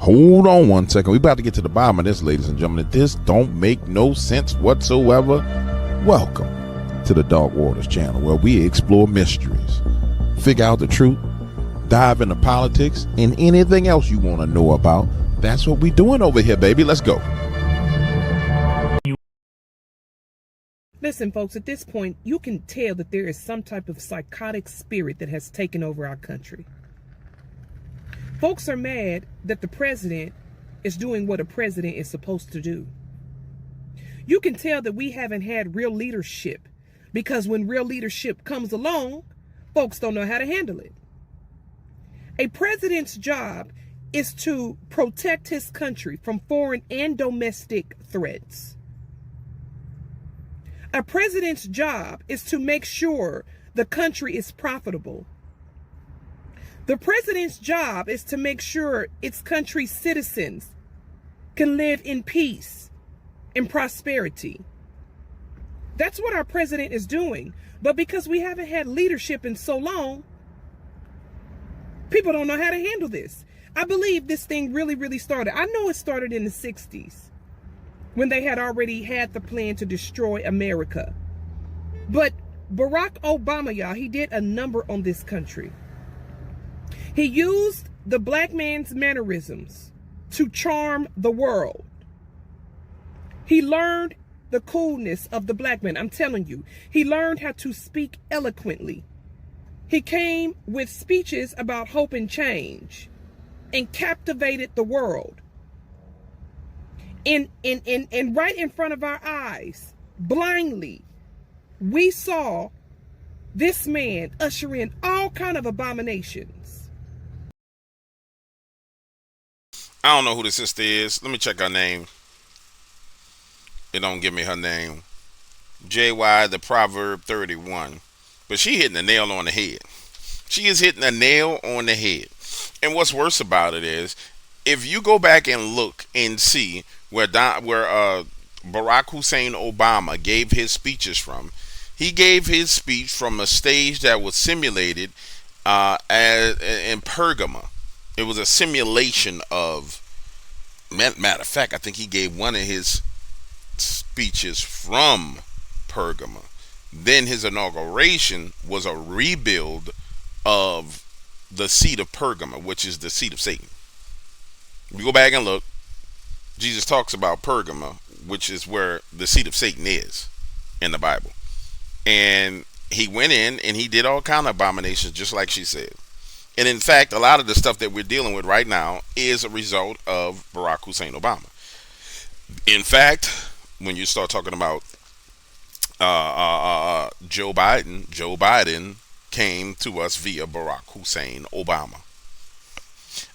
Hold on one second. We're about to get to the bottom of this, ladies and gentlemen. This don't make no sense whatsoever. Welcome to the Dark Waters channel, where we explore mysteries, figure out the truth, dive into politics, and anything else you want to know about. That's what we doing over here, baby. Let's go. Listen, folks, at this point, you can tell that there is some type of psychotic spirit that has taken over our country. Folks are mad that the president is doing what a president is supposed to do. You can tell that we haven't had real leadership, because when real leadership comes along, folks don't know how to handle it. A president's job is to protect his country from foreign and domestic threats. A president's job is to make sure the country is profitable. The president's job is to make sure its country's citizens can live in peace and prosperity. That's what our president is doing. But because we haven't had leadership in so long, people don't know how to handle this. I believe this thing really started. I know it started in the 60s when they had already had the plan to destroy America. But Barack Obama, y'all, he did a number on this country. He used the black man's mannerisms to charm the world. He learned the coolness of the black man. I'm telling you, he learned how to speak eloquently. He came with speeches about hope and change and captivated the world. And right in front of our eyes, blindly, we saw this man usher in all kind of abominations. I don't know who the sister is. Let me check her name. It don't give me her name. JY, the Proverb 31. But she hitting the nail on the head. She is hitting a nail on the head. And what's worse about it is, if you go back and look and see where Barack Hussein Obama gave his speeches from, he gave his speech from a stage that was simulated in Pergamum. It was a simulation of, matter of fact, I think he gave one of his speeches from Pergamum. Then his inauguration was a rebuild of the seat of Pergamum, which is the seat of Satan. If you go back and look, Jesus talks about Pergamum, which is where the seat of Satan is in the Bible. And he went in and he did all kind of abominations, just like she said. And in fact, a lot of the stuff that we're dealing with right now is a result of Barack Hussein Obama. In fact, when you start talking about Joe Biden came to us via Barack Hussein Obama.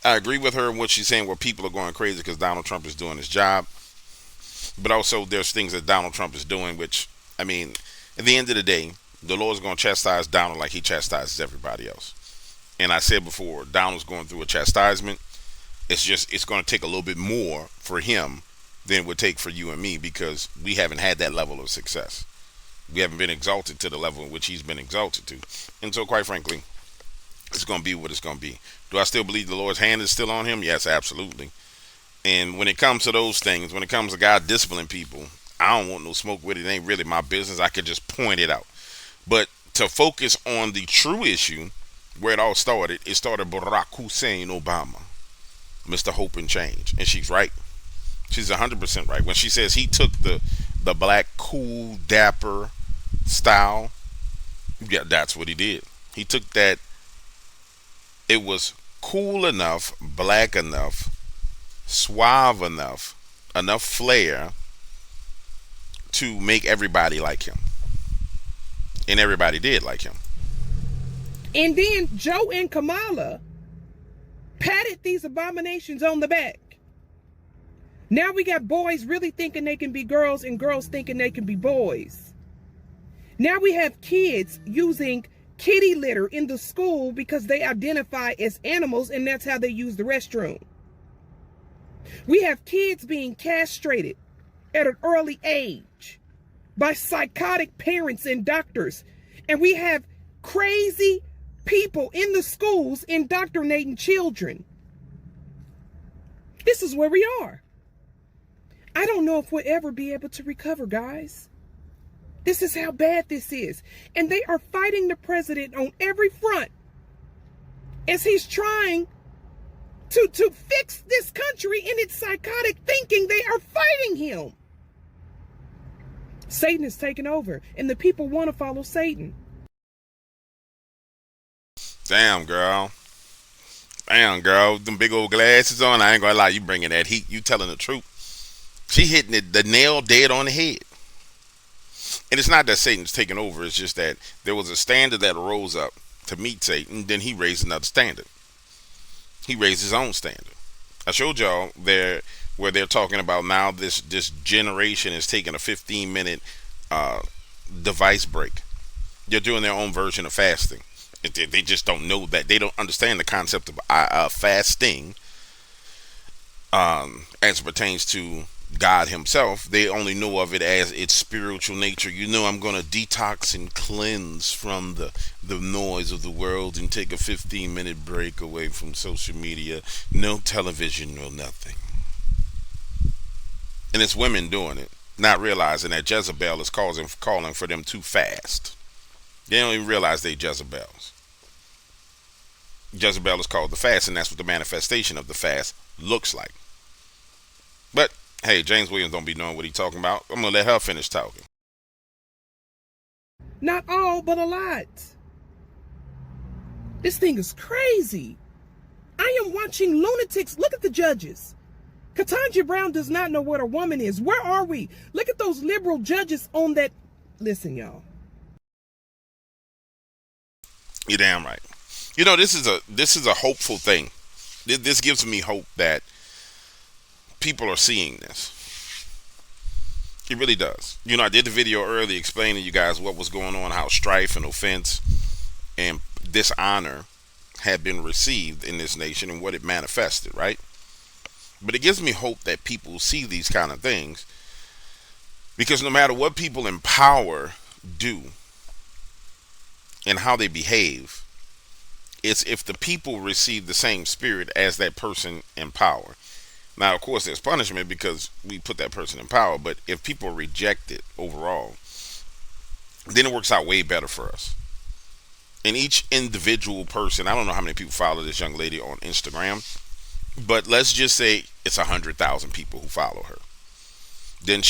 I agree with her in what she's saying, where people are going crazy because Donald Trump is doing his job. But also there's things that Donald Trump is doing, which, I mean, at the end of the day, the Lord's going to chastise Donald like he chastises everybody else. And I said before, Donald's going through a chastisement. It's going to take a little bit more for him than it would take for you and me, because we haven't had that level of success. We haven't been exalted to the level in which he's been exalted to. And so, quite frankly, it's going to be what it's going to be. Do I still believe the Lord's hand is still on him? Yes, absolutely. And when it comes to those things, when it comes to God disciplining people, I don't want no smoke with it. It ain't really my business. I could just point it out. But to focus on the true issue, where it all started, it started Barack Hussein Obama, Mr. Hope and Change. And she's right. She's 100% right. When she says he took the black, cool, dapper style, yeah, that's what he did. He took that. It was cool enough, black enough, suave enough flair to make everybody like him. And everybody did like him. And then Joe and Kamala patted these abominations on the back. Now we got boys really thinking they can be girls and girls thinking they can be boys. Now we have kids using kitty litter in the school because they identify as animals and that's how they use the restroom. We have kids being castrated at an early age by psychotic parents and doctors. And we have crazy people in the schools indoctrinating children. This is where we are. I don't know if we'll ever be able to recover, guys. This is how bad this is. And they are fighting the president on every front as he's trying to fix this country in its psychotic thinking. They are fighting him. Satan is taking over, and the people want to follow Satan. Damn, girl. Damn, girl. Them big old glasses on. I ain't gonna lie. You bringing that heat. You telling the truth. She hitting it, the nail dead on the head. And it's not that Satan's taking over. It's just that there was a standard that rose up to meet Satan. Then he raised another standard. He raised his own standard. I showed y'all there where they're talking about now this generation is taking a 15-minute device break. They're doing their own version of fasting. They just don't know that. They don't understand the concept of fasting as it pertains to God himself. They only know of it as its spiritual nature. You know, I'm going to detox and cleanse from the noise of the world and take a 15-minute break away from social media. No television, no nothing. And it's women doing it, not realizing that Jezebel is calling for them to fast. They don't even realize they Jezebels. Jezebel is called the fast, and that's what the manifestation of the fast looks like. But hey, James Williams don't be knowing what he's talking about. I'm gonna let her finish talking. Not all, but a lot. This thing is crazy. I am watching lunatics. Look at the judges. Ketanji Brown does not know what a woman is. Where are we? Look at those liberal judges on that. Listen, y'all. You're damn right. You know, this is a hopeful thing. This gives me hope that people are seeing this. It really does. You know, I did the video earlier explaining to you guys what was going on, how strife and offense and dishonor had been received in this nation and what it manifested, right? But it gives me hope that people see these kind of things, because no matter what people in power do and how they behave, it's if the people receive the same spirit as that person in power. Now, of course, there's punishment because we put that person in power, but if people reject it overall, then it works out way better for us. And each individual person, I don't know how many people follow this young lady on Instagram, but let's just say it's 100,000 people who follow her. Then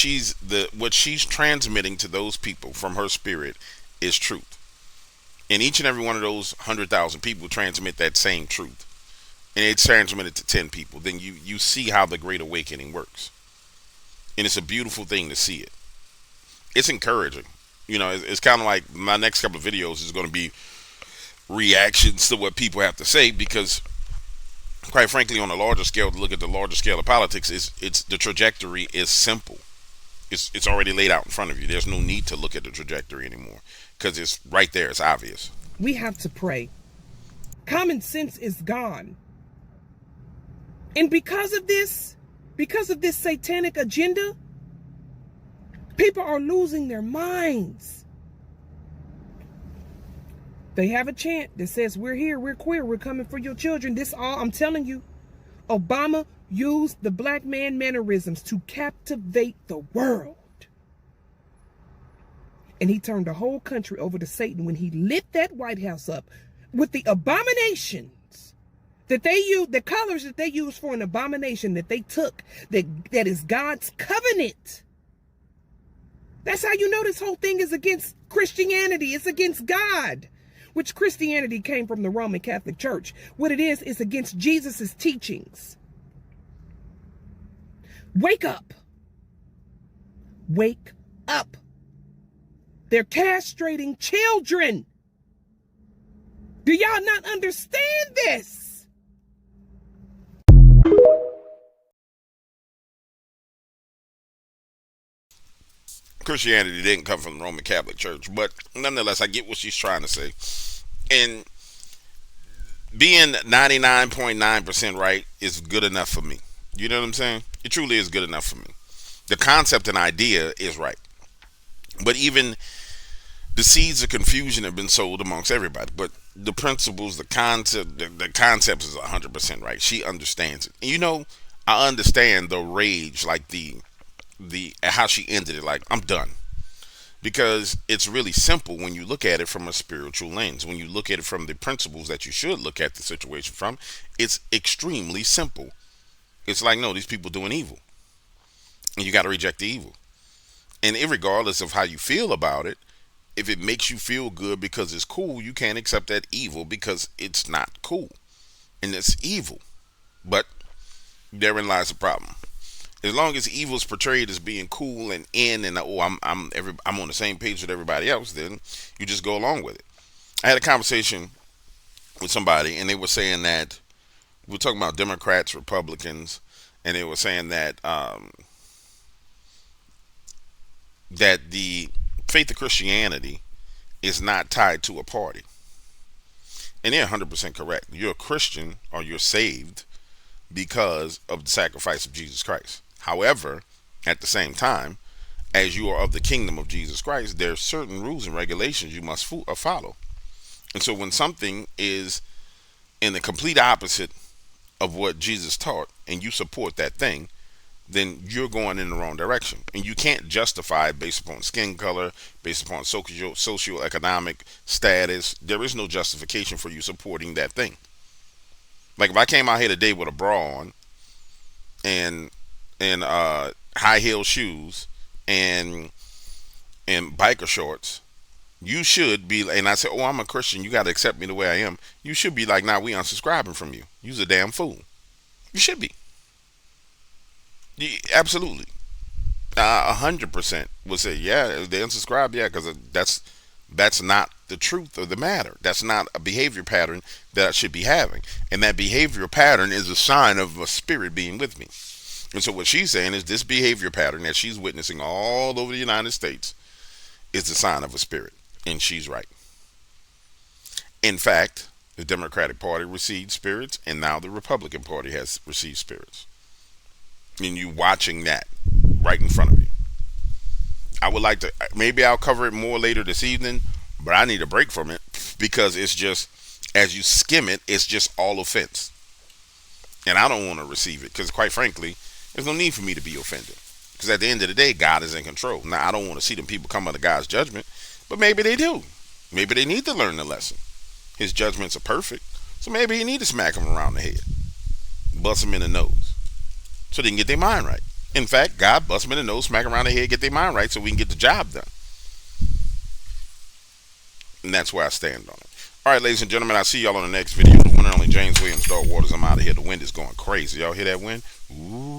what she's transmitting to those people from her spirit is truth. And each and every one of those 100,000 people transmit that same truth. And it's transmitted to 10 people. Then you see how the Great Awakening works. And it's a beautiful thing to see it. It's encouraging. You know, it's kind of like my next couple of videos is going to be reactions to what people have to say, because quite frankly, on a larger scale, to look at the larger scale of politics, it's the trajectory is simple. It's already laid out in front of you. There's no need to look at the trajectory anymore, because it's right there. It's obvious. We have to pray. Common sense is gone. And because of this satanic agenda, people are losing their minds. They have a chant that says, we're here, we're queer, we're coming for your children. This all, I'm telling you, Obama used the black man mannerisms to captivate the world. And he turned the whole country over to Satan when he lit that White House up with the abominations that they used, the colors that they used for an abomination that they took, that is God's covenant. That's how you know this whole thing is against Christianity. It's against God, which Christianity came from the Roman Catholic Church. What it is against Jesus's teachings. Wake up. Wake up. They're castrating children. Do y'all not understand this? Christianity didn't come from the Roman Catholic Church, but nonetheless, I get what she's trying to say. And being 99.9% right is good enough for me. You know what I'm saying? It truly is good enough for me. The concept and idea is right. But even the seeds of confusion have been sold amongst everybody. But the principles, the concept is 100% right. She understands it. And you know, I understand the rage, like the how she ended it. Like, I'm done. Because it's really simple when you look at it from a spiritual lens. When you look at it from the principles that you should look at the situation from, it's extremely simple. It's like, no, these people doing evil, and you got to reject the evil. And irregardless of how you feel about it, if it makes you feel good because it's cool, you can't accept that evil because it's not cool, and it's evil. But therein lies the problem. As long as evil is portrayed as being cool and in, and I'm on the same page with everybody else, then you just go along with it. I had a conversation with somebody, and they were saying that we're talking about Democrats, Republicans, and they were saying that that the faith of Christianity is not tied to a party, and they're 100% correct. You're a Christian, or you're saved because of the sacrifice of Jesus Christ. However, at the same time, as you are of the kingdom of Jesus Christ, there are certain rules and regulations you must follow. And so when something is in the complete opposite of what Jesus taught, and you support that thing, then you're going in the wrong direction. And you can't justify it based upon skin color, based upon socioeconomic status. There is no justification for you supporting that thing. Like, if I came out here today with a bra on and high heel shoes and biker shorts, you should be, and I say, oh, I'm a Christian, you got to accept me the way I am. You should be like, nah, we unsubscribing from you. You's a damn fool. You should be. Absolutely. 100% would say, yeah, they unsubscribe, yeah, because that's not the truth of the matter. That's not a behavior pattern that I should be having. And that behavior pattern is a sign of a spirit being with me. And so what she's saying is this behavior pattern that she's witnessing all over the United States is the sign of a spirit. And she's right. In fact, the Democratic Party received spirits, and now the Republican Party has received spirits. And you watching that right in front of you. I would like to, maybe I'll cover it more later this evening, but I need a break from it because it's just, as you skim it, it's just all offense. And I don't want to receive it because, quite frankly, there's no need for me to be offended. Because at the end of the day, God is in control. Now, I don't want to see them people come under God's judgment, but maybe they do. Maybe they need to learn the lesson. His judgments are perfect, so maybe you need to smack them around the head, bust them in the nose, so they can get their mind right. In fact, God bust them in the nose, smack them around the head, get their mind right, so we can get the job done. And that's where I stand on it. All right, ladies and gentlemen, I'll see y'all on the next video. The one and only James Williams, Dog Waters. I'm out of here. The wind is going crazy. Y'all hear that wind? Ooh.